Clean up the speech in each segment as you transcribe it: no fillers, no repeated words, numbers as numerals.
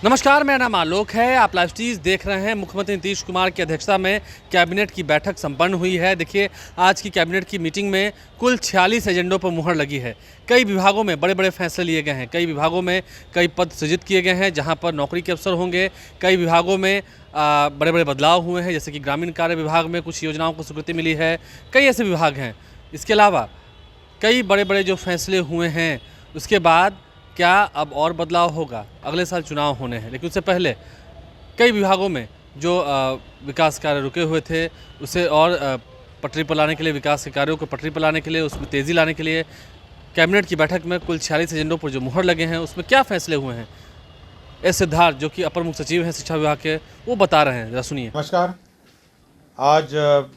नमस्कार, मेरा नाम आलोक है। आप लाइव टीज देख रहे हैं। मुख्यमंत्री नीतीश कुमार की अध्यक्षता में कैबिनेट की बैठक संपन्न हुई है। देखिए, आज की कैबिनेट की मीटिंग में कुल 46 एजेंडों पर मुहर लगी है। कई विभागों में बड़े बड़े फैसले लिए गए हैं। कई विभागों में कई पद सृजित किए गए हैं जहां पर नौकरी के अवसर होंगे। कई विभागों में बड़े बड़े बदलाव हुए हैं, जैसे कि ग्रामीण कार्य विभाग में कुछ योजनाओं को स्वीकृति मिली है। कई ऐसे विभाग हैं। इसके अलावा कई बड़े बड़े जो फैसले हुए हैं, उसके बाद क्या अब और बदलाव होगा? अगले साल चुनाव होने हैं, लेकिन उससे पहले कई विभागों में जो विकास कार्य रुके हुए थे, उसे और पटरी पर लाने के लिए, विकास के कार्यों को पटरी पर लाने के लिए, उसमें तेज़ी लाने के लिए कैबिनेट की बैठक में कुल 46 एजेंडों पर जो मुहर लगे हैं, उसमें क्या फैसले हुए हैं? एस सिद्धार्थ, जो कि अपर मुख्य सचिव हैं शिक्षा विभाग के, वो बता रहे हैं। जरा सुनिए। नमस्कार। आज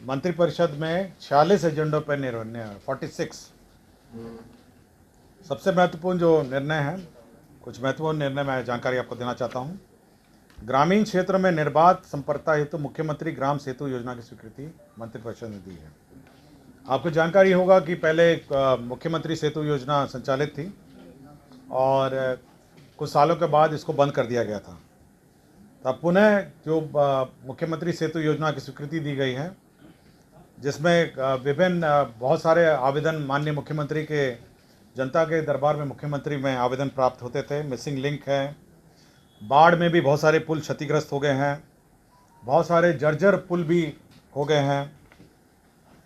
मंत्रिपरिषद में 46 एजेंडों पर निर्णय 46 सबसे महत्वपूर्ण जो निर्णय है, कुछ महत्वपूर्ण निर्णय मैं जानकारी आपको देना चाहता हूं। ग्रामीण क्षेत्र में निर्बाध संपर्कता हेतु मुख्यमंत्री ग्राम सेतु योजना की स्वीकृति मंत्रिपरिषद ने दी है। आपको जानकारी होगा कि पहले मुख्यमंत्री सेतु योजना संचालित थी और कुछ सालों के बाद इसको बंद कर दिया गया था। तब पुनः जो मुख्यमंत्री सेतु योजना की स्वीकृति दी गई है, जिसमें विभिन्न बहुत सारे आवेदन माननीय मुख्यमंत्री के जनता के दरबार में मुख्यमंत्री में आवेदन प्राप्त होते थे। मिसिंग लिंक है, बाढ़ में भी बहुत सारे पुल क्षतिग्रस्त हो गए हैं, बहुत सारे जर्जर पुल भी हो गए हैं,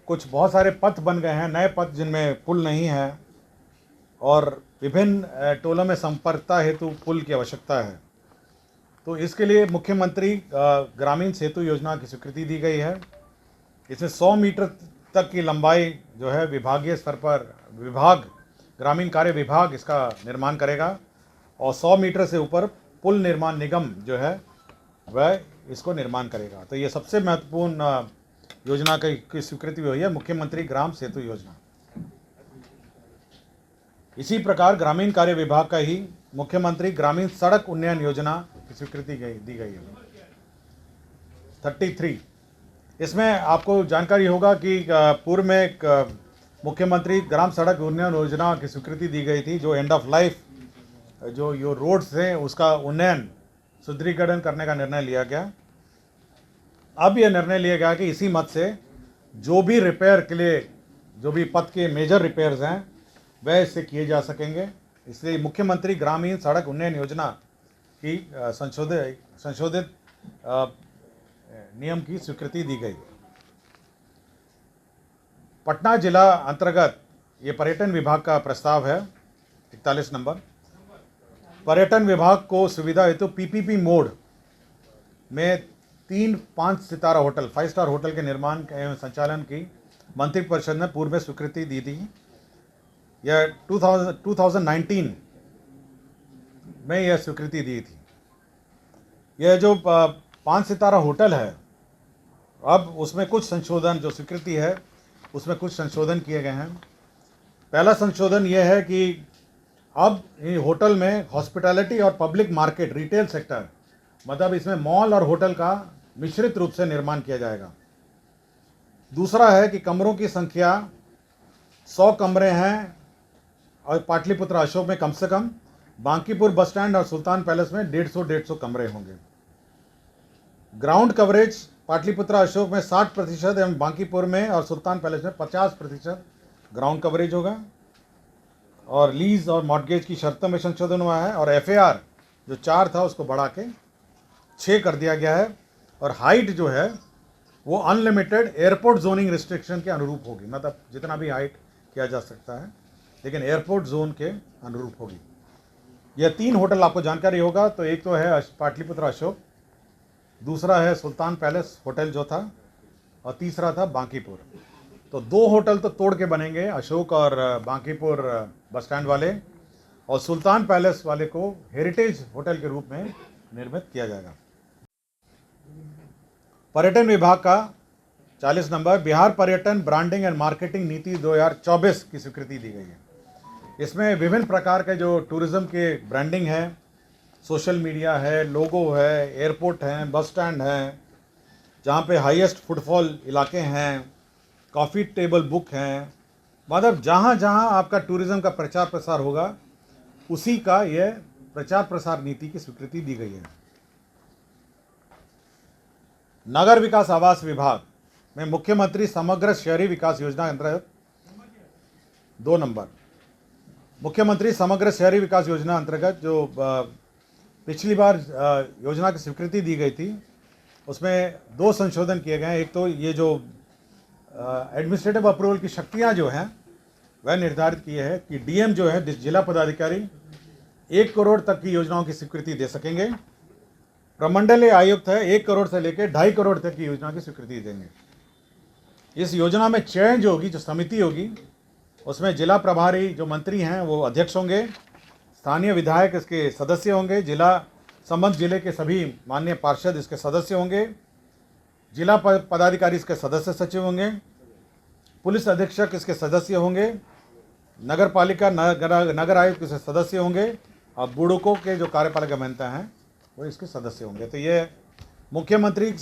कुछ बहुत सारे पथ बन गए हैं, नए पथ जिनमें पुल नहीं है, और विभिन्न टोलों में संपर्कता हेतु पुल की आवश्यकता है। तो इसके लिए मुख्यमंत्री ग्रामीण सेतु योजना की स्वीकृति दी गई है। इसमें 100 मीटर तक की लंबाई जो है विभागीय स्तर पर ग्रामीण कार्य विभाग इसका निर्माण करेगा, और 100 मीटर से ऊपर पुल निर्माण निगम जो है वह इसको निर्माण करेगा। तो ये सबसे महत्वपूर्ण योजना की स्वीकृति हुई है, मुख्यमंत्री ग्राम सेतु योजना। इसी प्रकार ग्रामीण कार्य विभाग का ही मुख्यमंत्री ग्रामीण सड़क उन्नयन योजना की स्वीकृति दी गई है 33। इसमें आपको जानकारी होगा कि पूर्व में मुख्यमंत्री ग्राम सड़क उन्नयन योजना की स्वीकृति दी गई थी, जो एंड ऑफ लाइफ जो रोड्स हैं उसका उन्नयन सुदृढ़ीकरण करने का निर्णय लिया गया। अब यह निर्णय लिया गया कि इसी मत से जो भी रिपेयर के लिए, जो भी पथ के मेजर रिपेयर्स हैं, वह इससे किए जा सकेंगे। इसलिए मुख्यमंत्री ग्रामीण सड़क उन्नयन योजना की संशोधित नियम की स्वीकृति दी गई। पटना जिला अंतर्गत ये पर्यटन विभाग का प्रस्ताव है 41 नंबर। पर्यटन विभाग को सुविधा हेतु पीपीपी मोड में 3 5 सितारा होटल, 5 स्टार होटल के निर्माण एवं संचालन की मंत्रिपरिषद ने पूर्व में स्वीकृति दी थी। यह 2019 में यह स्वीकृति दी थी। यह जो 5 सितारा होटल है, अब उसमें कुछ संशोधन, जो स्वीकृति है उसमें कुछ संशोधन किए गए हैं। पहला संशोधन यह है कि अब होटल में हॉस्पिटैलिटी और पब्लिक मार्केट, रिटेल सेक्टर, मतलब इसमें मॉल और होटल का मिश्रित रूप से निर्माण किया जाएगा। दूसरा है कि कमरों की संख्या 100 कमरे हैं, और पाटलिपुत्र अशोक में कम से कम, बांकीपुर बस स्टैंड और सुल्तान पैलेस में 150 कमरे होंगे। ग्राउंड कवरेज पाटलिपुत्र अशोक में 60% एवं बांकीपुर में और सुल्तान पैलेस में 50% ग्राउंड कवरेज होगा। और लीज और मॉर्गेज की शर्तों में संशोधन हुआ है, और FAR जो 4 था उसको बढ़ा के 6 कर दिया गया है। और हाइट जो है वो अनलिमिटेड एयरपोर्ट जोनिंग रिस्ट्रिक्शन के अनुरूप होगी, मतलब जितना भी हाइट किया जा सकता है, लेकिन एयरपोर्ट जोन के अनुरूप होगी। यह 3 होटल आपको जानकारी होगा। तो एक तो है पाटलिपुत्र अशोक, दूसरा है सुल्तान पैलेस होटल जो था, और तीसरा था बांकीपुर। तो 2 होटल तो तोड़ के बनेंगे, अशोक और बांकीपुर बस स्टैंड वाले, और सुल्तान पैलेस वाले को हेरिटेज होटल के रूप में निर्मित किया जाएगा। पर्यटन विभाग का 40 नंबर, बिहार पर्यटन ब्रांडिंग एंड मार्केटिंग नीति 2024 की स्वीकृति दी गई है। इसमें विभिन्न प्रकार के जो टूरिज्म के ब्रांडिंग है, सोशल मीडिया है, लोगो है, एयरपोर्ट हैं, बस स्टैंड हैं, जहाँ पे हाईएस्ट फुटफॉल इलाके हैं, कॉफ़ी टेबल बुक हैं, मतलब जहाँ जहाँ आपका टूरिज़्म का प्रचार प्रसार होगा, उसी का ये प्रचार प्रसार नीति की स्वीकृति दी गई है। नगर विकास आवास विभाग में मुख्यमंत्री समग्र शहरी विकास योजना के अंतर्गत 2 नंबर मुख्यमंत्री समग्र शहरी विकास योजना अंतर्गत जो पिछली बार योजना की स्वीकृति दी गई थी, उसमें 2 संशोधन किए गए हैं। एक तो ये जो एडमिनिस्ट्रेटिव अप्रूवल की शक्तियां जो हैं वह निर्धारित किए हैं कि डीएम जो है, जिला पदाधिकारी 1 करोड़ तक की योजनाओं की स्वीकृति दे सकेंगे। प्रमंडलीय आयुक्त है 1 करोड़ से लेकर 2.5 करोड़ तक की योजना की स्वीकृति देंगे। इस योजना में चयन जो होगी, जो समिति होगी, उसमें जिला प्रभारी जो मंत्री हैं वो अध्यक्ष होंगे, स्थानीय विधायक इसके सदस्य होंगे, जिला संबंध जिले के सभी माननीय पार्षद इसके सदस्य होंगे, जिला पदाधिकारी इसके सदस्य सचिव होंगे, पुलिस अधीक्षक इसके सदस्य होंगे, नगर पालिका नगर आयुक्त इसके सदस्य होंगे और बुडुको के जो कार्यपालक अभियंता हैं वो इसके सदस्य होंगे। तो ये मुख्यमंत्री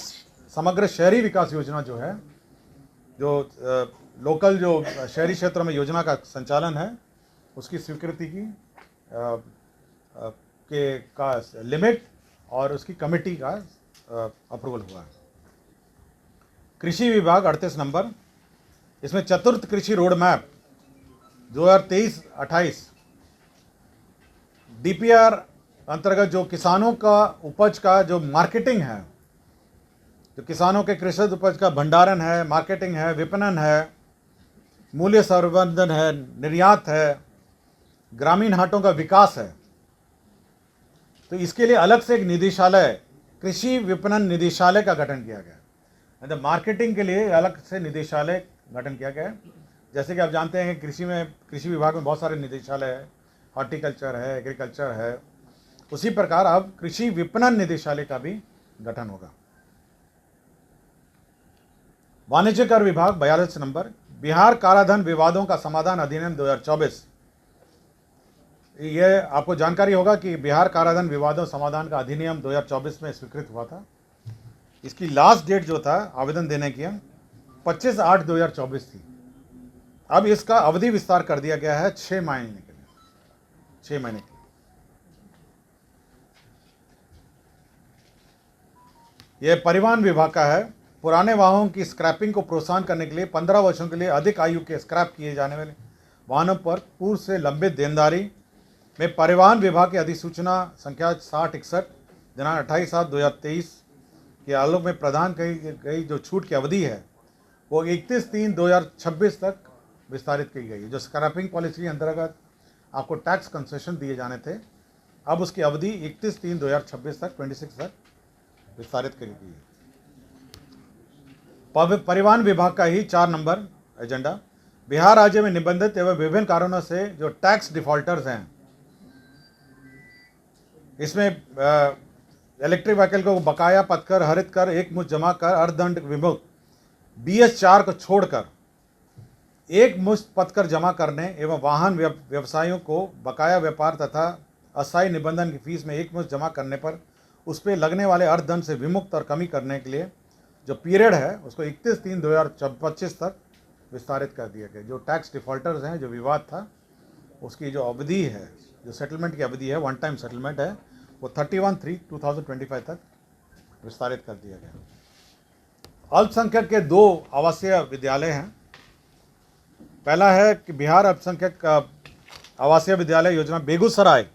समग्र शहरी विकास योजना जो है, जो लोकल जो शहरी क्षेत्रों में योजना का संचालन है, उसकी स्वीकृति की का लिमिट और उसकी कमेटी का अप्रूवल हुआ है। कृषि विभाग 38 नंबर, इसमें चतुर्थ कृषि रोड मैप 2023-28 डीपीआर अंतर्गत जो किसानों का उपज का जो मार्केटिंग है, जो किसानों के कृषि उपज का भंडारण है, मार्केटिंग है, विपणन है, मूल्य संवर्धन है, निर्यात है, ग्रामीण हाटों का विकास है, तो इसके लिए अलग से एक निदेशालय, कृषि विपणन निदेशालय का गठन किया गया। मतलब मार्केटिंग के लिए अलग से निदेशालय गठन किया गया है। जैसे कि आप जानते हैं कि कृषि विभाग में बहुत सारे निदेशालय है, हॉर्टिकल्चर है, एग्रीकल्चर है, उसी प्रकार अब कृषि विपणन निदेशालय का भी गठन होगा। वाणिज्य कर विभाग 42 नंबर, बिहार काराधन विवादों का समाधान अधिनियम 2024। ये आपको जानकारी होगा कि बिहार काराधन विवादों समाधान का अधिनियम 2024 में स्वीकृत हुआ था। इसकी लास्ट डेट जो था आवेदन देने की 25/8/2024 थी। अब इसका अवधि विस्तार कर दिया गया है 6 महीने के लिए, 6 महीने के लिए। यह परिवहन विभाग का है। पुराने वाहनों की स्क्रैपिंग को प्रोत्साहन करने के लिए 15 वर्षों के लिए अधिक आयु के स्क्रैप किए जाने वाले वाहनों पर पूर्व से लंबित देनदारी में परिवहन विभाग की अधिसूचना संख्या 6061 दिनांक 28/7/2023 के आलोक में प्रदान की गई जो छूट की अवधि है वो 31/3/2026 तक विस्तारित की गई है। जो स्क्रैपिंग पॉलिसी के अंतर्गत आपको टैक्स कंसेशन दिए जाने थे, अब उसकी अवधि 31/3/2026 तक 26 तक विस्तारित की गई है। परिवहन विभाग का ही 4 नंबर एजेंडा, बिहार राज्य में निबंधित एवं विभिन्न कारणों से जो टैक्स डिफॉल्टर्स हैं, इसमें इलेक्ट्रिक व्हीकल को बकाया पथकर, हरित कर, एक मुश्त जमा कर, अर्धदंड विमुक्त BS4 को छोड़कर एक मुश्त पथकर जमा करने एवं वाहन व्यवसायियों को बकाया व्यापार तथा अस्थायी निबंधन की फीस में एक मुश्त जमा करने पर उस पर लगने वाले अर्धदंड से विमुक्त और कमी करने के लिए जो पीरियड है उसको 31/3/2025 तक विस्तारित कर दिया गया। जो टैक्स डिफॉल्टर्स हैं, जो विवाद था, उसकी जो अवधि है, जो सेटलमेंट की अवधि है, वन टाइम सेटलमेंट है, वो 31/3/2025 तक विस्तारित कर दिया गया। अल्पसंख्यक के 2 आवासीय विद्यालय हैं। पहला है कि बिहार अल्पसंख्यक आवासीय विद्यालय योजना बेगूसराय,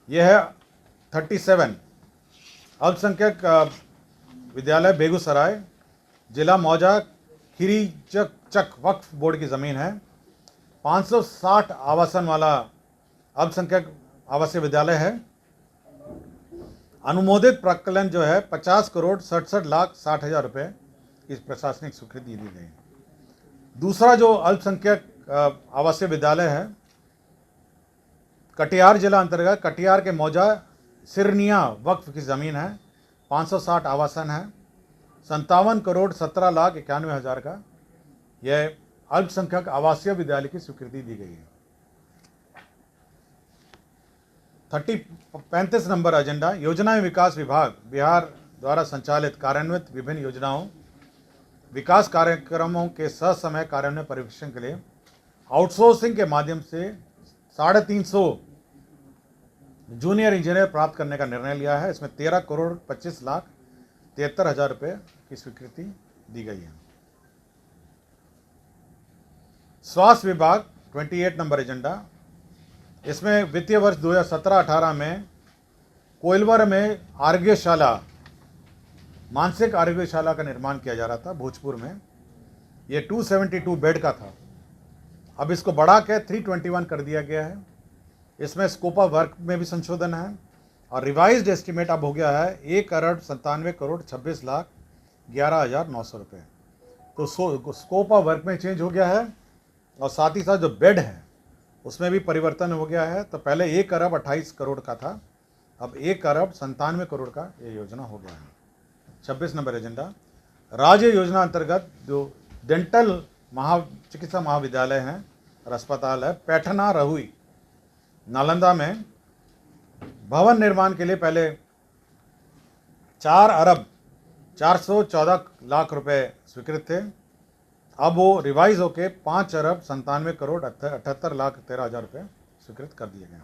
यह है 37 अल्पसंख्यक विद्यालय बेगूसराय, जिला मौजा, खीरी चक वक्फ बोर्ड की ज़मीन है। 560 आवासन वाला अल्पसंख्यक आवासीय विद्यालय है। अनुमोदित प्रकलन जो है 50,67,60,60,000 रुपये इस प्रशासनिक स्वीकृति दी गई। दूसरा जो अल्पसंख्यक आवासीय विद्यालय है कटिहार जिला अंतर्गत कटिहार के मौजा सिरनिया वक्फ की ज़मीन है। 560 आवासन है, 57,17,91,000 का यह अल्पसंख्यक आवासीय विद्यालय की स्वीकृति दी गई है। 35 नंबर एजेंडा, योजना एवं विकास विभाग बिहार द्वारा संचालित कार्यान्वित विभिन्न योजनाओं विकास कार्यक्रमों के ससमय कार्यान्वयन परीक्षण के लिए आउटसोर्सिंग के माध्यम से 350 जूनियर इंजीनियर प्राप्त करने का निर्णय लिया है। इसमें 13,25,73,000 रुपये की स्वीकृति दी गई है। स्वास्थ्य विभाग 28 नंबर एजेंडा, इसमें वित्तीय वर्ष 2017-18 में कोइलवर में आरोग्यशाला, मानसिक आरोग्यशाला का निर्माण किया जा रहा था भोजपुर में। ये 272 बेड का था, अब इसको बढ़ा के 321 कर दिया गया है। इसमें स्कोप ऑफ वर्क में भी संशोधन है और रिवाइज्ड एस्टिमेट अब हो गया है 1,97,96,11,900 रुपये। तो स्कोप ऑफ वर्क में चेंज हो गया है और साथ ही साथ जो बेड है उसमें भी परिवर्तन हो गया है। तो पहले 1,28,00,00,000 का था, अब 1,97,00,00,000 का ये योजना हो गया है। 26 नंबर एजेंडा, राज्य योजना अंतर्गत जो डेंटल चिकित्सा महाविद्यालय हैं और अस्पताल है पैठना रहुई नालंदा में, भवन निर्माण के लिए पहले 4,414,00,000 रुपए स्वीकृत थे, अब वो रिवाइज होके 5,97,78,13,13,000 रुपये स्वीकृत कर दिए गए।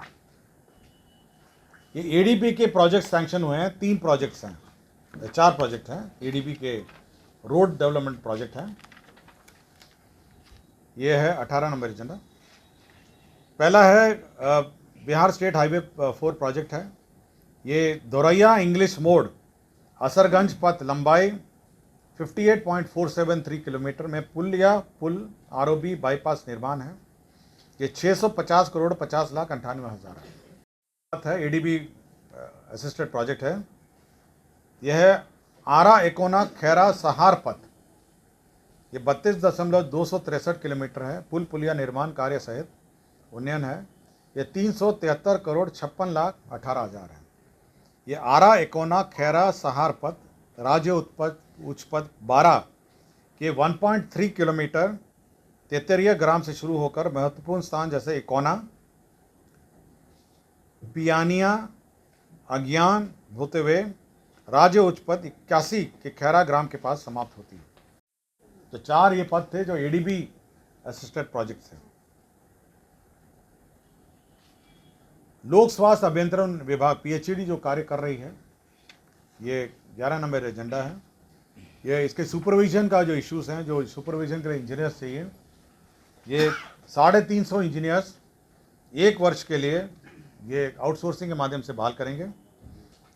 ये एडीबी के प्रोजेक्ट सैंक्शन हुए हैं, 3 प्रोजेक्ट्स हैं, 4 प्रोजेक्ट हैं एडीबी के रोड डेवलपमेंट प्रोजेक्ट हैं। ये है 18 नंबर एजेंडा। पहला है बिहार स्टेट हाईवे 4 प्रोजेक्ट है। ये दोरैया इंग्लिश मोड़ असरगंज पथ लंबाई 58.473 किलोमीटर में पुल या पुल आरओबी बाईपास निर्माण है। ये 650,50,98,000 है। एडीबी असिस्टेड प्रोजेक्ट है। यह है आरा एकोना खैरा सहार पथ, ये 32,263 किलोमीटर है। पुल पुलिया निर्माण कार्य सहित उन्नयन है। ये 373,56,18,000 है। ये आरा एकोना खैरा सहार पथ राज्य उच्च पथ 12 के 1.3 किलोमीटर तेतरिया ग्राम से शुरू होकर महत्वपूर्ण स्थान जैसे एकोना, पियानिया, अज्ञान होते हुए राज्य उच्च पथ 81 के खैरा ग्राम के पास समाप्त होती है। तो 4 ये पद थे जो एडीबी असिस्टेड प्रोजेक्ट थे। लोक स्वास्थ्य अभियंत्रण विभाग पीएचईडी जो कार्य कर रही है, ये 11 नंबर एजेंडा है। ये इसके सुपरविजन का जो इश्यूज हैं, जो सुपरविजन के लिए इंजीनियर्स चाहिए, ये 350 इंजीनियर्स 1 वर्ष के लिए ये आउटसोर्सिंग के माध्यम से बहाल करेंगे।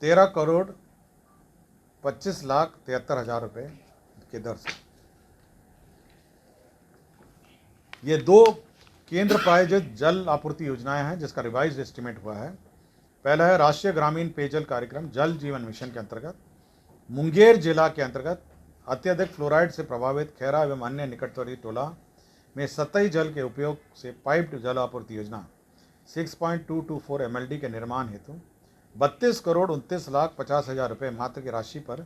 13,25,73,000 रुपये के दर से। ये 2 केंद्र प्रायोजित जल आपूर्ति योजनाएं हैं जिसका रिवाइज एस्टिमेट हुआ है। पहला है राष्ट्रीय ग्रामीण पेयजल कार्यक्रम जल जीवन मिशन के अंतर्गत मुंगेर जिला के अंतर्गत अत्यधिक फ्लोराइड से प्रभावित खैरा एवं अन्य निकटवर्ती टोला में सतही जल के उपयोग से पाइप्ड जल आपूर्ति योजना 6.224 MLD के निर्माण हेतु 32,29,50,000 रुपये मात्र की राशि पर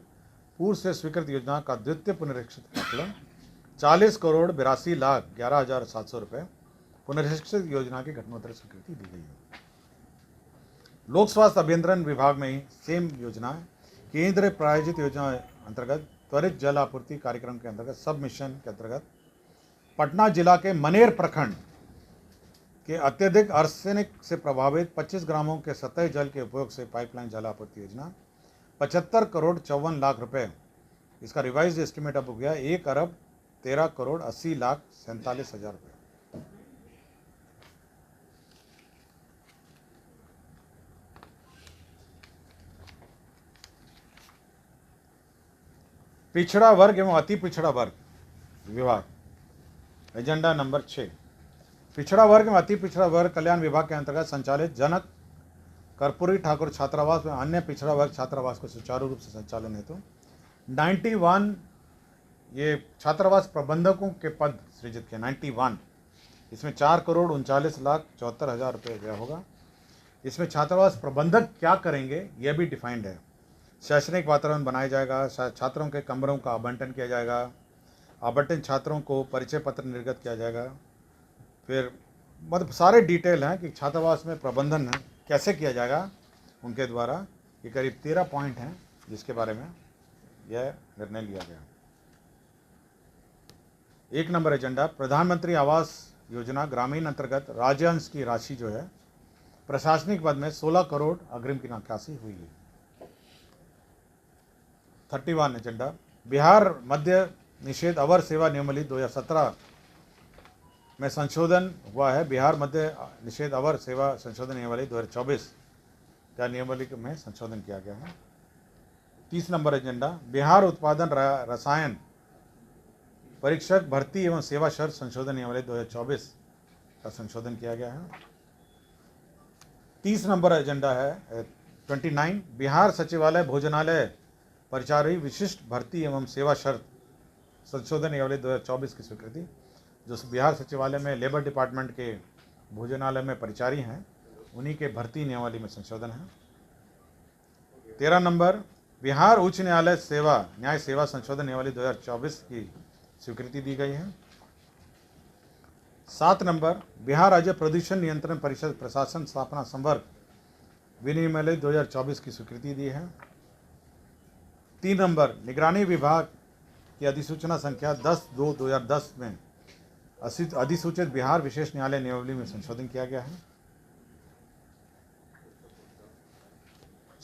पूर्व से स्वीकृत योजना का द्वितीय पुनरीक्षित आकलन 40,82,11,700 रुपये पुनरीक्षित योजना की घटनोत्तर स्वीकृति दी गई है। लोक स्वास्थ्य अभियंत्रण विभाग में ही सेम योजना है। केंद्र प्रायोजित योजना अंतर्गत त्वरित जल आपूर्ति कार्यक्रम के अंतर्गत सब मिशन के अंतर्गत पटना जिला के मनेर प्रखंड के अत्यधिक आर्सेनिक से प्रभावित 25 ग्रामों के सतही जल के उपयोग से पाइपलाइन जल आपूर्ति योजना 75,54,00,000 रुपये। इसका रिवाइज एस्टिमेट अब हो गया 1,13,80,47,000 रुपये। पिछड़ा वर्ग एवं अति पिछड़ा वर्ग विभाग एजेंडा नंबर 6। पिछड़ा वर्ग एवं अति पिछड़ा वर्ग कल्याण विभाग के अंतर्गत संचालित जनक कर्पूरी ठाकुर छात्रावास में अन्य पिछड़ा वर्ग छात्रावास को सुचारू रूप से संचालन हेतु 91 ये छात्रावास प्रबंधकों के पद सृजित किए 91। इसमें 4,39,74,000 रुपये व्यय होगा। इसमें छात्रावास प्रबंधक क्या करेंगे यह भी डिफाइंड है। शैक्षणिक वातावरण बनाया जाएगा, छात्रों के कमरों का आवंटन किया जाएगा, आवंटन छात्रों को परिचय पत्र निर्गत किया जाएगा। फिर मतलब सारे डिटेल हैं कि छात्रावास में प्रबंधन कैसे किया जाएगा उनके द्वारा। ये करीब 13 पॉइंट हैं जिसके बारे में यह निर्णय लिया गया। 1 नंबर एजेंडा प्रधानमंत्री आवास योजना ग्रामीण अंतर्गत राज्यांश की राशि जो है प्रशासनिक पद में 16 करोड़ अग्रिम की निकासी हुई है। 31 एजेंडा, बिहार मद्य निषेध अवर सेवा नियमावली 2017 में संशोधन हुआ है। बिहार मद्य निषेध अवर सेवा संशोधन नियमावली 2024 का नियमावली में संशोधन किया गया है। 30 नंबर एजेंडा, बिहार उत्पादन रसायन परीक्षक भर्ती एवं सेवा शर्त संशोधन नियमावली 2024 का संशोधन किया गया है। 30 नंबर एजेंडा है 29, बिहार सचिवालय भोजनालय परिचारी विशिष्ट भर्ती एवं सेवा शर्त संशोधन नियमावली 2024 की स्वीकृति। जो बिहार सचिवालय में लेबर डिपार्टमेंट के भोजनालय में परिचारी हैं, उन्हीं के भर्ती नियमावली में संशोधन है। 13 नंबर, बिहार उच्च न्यायालय न्याय सेवा संशोधन नियमावली 2024 की स्वीकृति दी गई है। 7 नंबर, बिहार राज्य प्रदूषण नियंत्रण परिषद प्रशासन स्थापना संवर्ग विनियमावली 2024 की स्वीकृति दी है। 3 नंबर, निगरानी विभाग की अधिसूचना संख्या 10/2/2010 में अधिसूचित बिहार विशेष न्यायालय नियमावली में संशोधन किया गया है।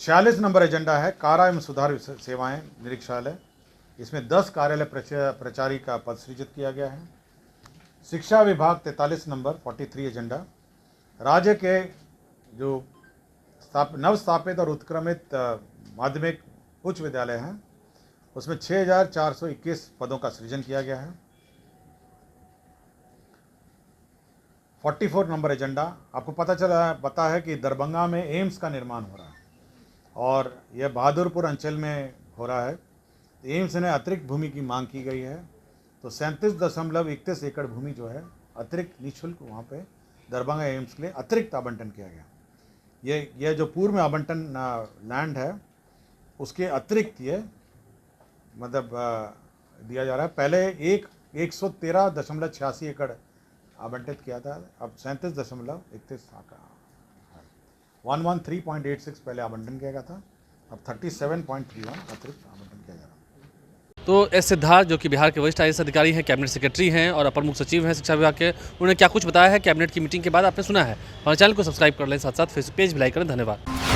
46 नंबर एजेंडा है कारा एवं सुधार सेवाएं निरीक्षालय। इसमें 10 कार्यालय प्रचारी का पद सृजित किया गया है। शिक्षा विभाग 43 नंबर 43 एजेंडा, राज्य के जो नवस्थापित और उत्क्रमित माध्यमिक उच्च विद्यालय हैं, उसमें 6421 पदों का सृजन किया गया है। 44 नंबर एजेंडा, आपको पता है कि दरभंगा में एम्स का निर्माण हो रहा है और यह बहादुरपुर अंचल में हो रहा है। एम्स ने अतिरिक्त भूमि की मांग की गई है, तो 37.31 एकड़ भूमि जो है अतिरिक्त निःशुल्क वहाँ पे दरभंगा एम्स के लिए अतिरिक्त आवंटन किया गया। ये जो पूर्व में आवंटन लैंड है उसके अतिरिक्त ये मतलब दिया जा रहा है। पहले 113.86 एकड़ आवंटित किया था, अब 37.31 113.86 पहले आवंटन किया गया था, अब 37.31 अतिरिक्त आवंटन किया जा रहा है। तो एस सिद्धार्थ, जो कि बिहार के वरिष्ठ IAS अधिकारी हैं, कैबिनेट सेक्रेटरी हैं और अपर मुख्य सचिव हैं शिक्षा विभाग के, उन्होंने क्या कुछ बताया है कैबिनेट की मीटिंग के बाद आपने सुना है। हमारे चैनल को सब्सक्राइब कर लें, साथ साथ फेसबुक पेज भी लाइक करें। धन्यवाद।